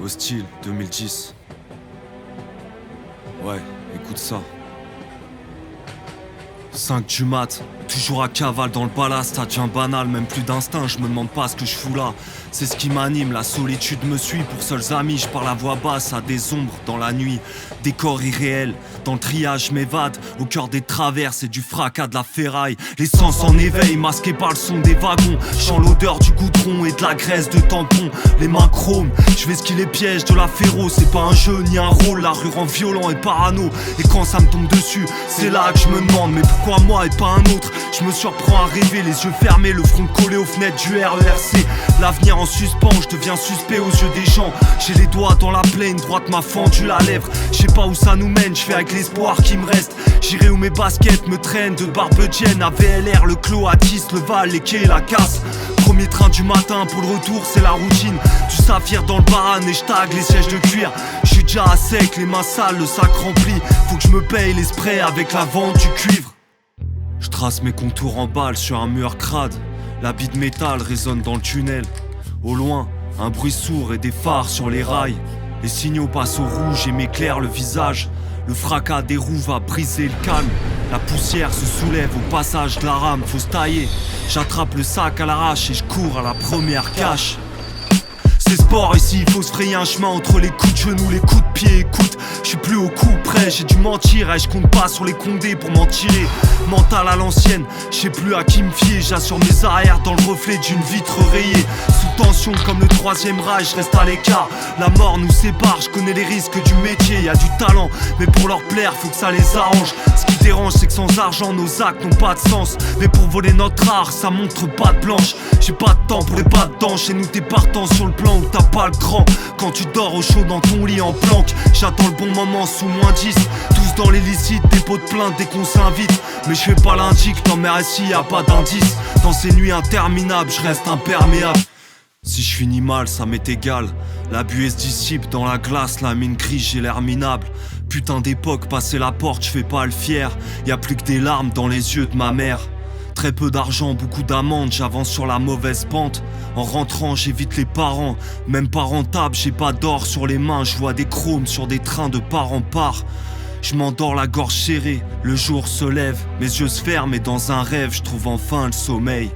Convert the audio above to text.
Hostile 2010. Ouais, écoute ça. 5 du mat, toujours à cavale dans le ballast, ça devient banal, même plus d'instinct, je me demande pas ce que je fous là. C'est ce qui m'anime, la solitude me suit, pour seuls amis, je parle à voix basse à des ombres dans la nuit. Décor irréel, dans le triage je m'évade, au cœur des traverses et du fracas de la ferraille. Les sens en éveil, masqués par le son des wagons, je sens l'odeur du goudron et de la graisse de tampon. Les mains chromes, je vais skier les pièges de la féro, c'est pas un jeu ni un rôle, la rue rend violent et parano. Et quand ça me tombe dessus, c'est là que je me demande, mais pourquoi moi et pas un autre? Je me surprends à rêver, les yeux fermés, le front collé aux fenêtres du RERC. L'avenir en suspens, je deviens suspect aux yeux des gens. J'ai les doigts dans la plaine, droite m'a fendu la lèvre. Je sais pas où ça nous mène, je fais avec l'espoir qui me reste. J'irai où mes baskets me traînent, de Barbedienne à VLR, le Clos, Atis, le Val, les quais et la casse. Premier train du matin pour le retour, c'est la routine. Du saphir dans le baran et je tag les sièges de cuir. Je suis déjà à sec, les mains sales, le sac rempli. Faut que je me paye les sprays avec la vente du cuivre. Je trace mes contours en balle sur un mur crade. L'habit de métal résonne dans le tunnel. Au loin, un bruit sourd et des phares sur les rails. Les signaux passent au rouge et m'éclairent le visage. Le fracas des roues va briser le calme. La poussière se soulève au passage de la rame, faut se tailler. J'attrape le sac à l'arrache et je cours à la première cache. C'est sport ici, il faut se frayer un chemin entre les coups de genoux, les coups de pied. Écoute, je suis plus au coup près, j'ai dû mentir et je compte pas sur les condés pour m'en tirer. Mental à l'ancienne, je sais plus à qui me fier. J'assure mes arrières dans le reflet d'une vitre rayée. Sous tension comme le troisième rail, je reste à l'écart. La mort nous sépare, je connais les risques du métier. Y a du talent, mais pour leur plaire, faut que ça les arrange. Ce qui dérange, c'est que sans argent, nos actes n'ont pas de sens. Mais pour voler notre art, ça montre pas de blanche. J'ai pas de temps pour les pas dedans. Chez nous, t'es partant sur le plan où t'as pas le cran. Quand tu dors au chaud dans ton lit en planque, j'attends le bon moment sous -10. Tous dans l'illicite, des pots de plainte dès qu'on s'invite. Mais je fais pas l'indique, dans mes récits y'a pas d'indice. Dans ces nuits interminables, je reste imperméable. Si je finis mal, ça m'est égal. La buée se dissipe dans la glace, la mine grise, j'ai l'air minable. Putain d'époque, passer la porte, je fais pas le fier. Y'a plus que des larmes dans les yeux de ma mère. Très peu d'argent, beaucoup d'amendes, j'avance sur la mauvaise pente. En rentrant, j'évite les parents, même pas rentable, j'ai pas d'or sur les mains. Je vois des chromes sur des trains de part en part. Je m'endors la gorge serrée, le jour se lève, mes yeux se ferment et dans un rêve, je trouve enfin le sommeil.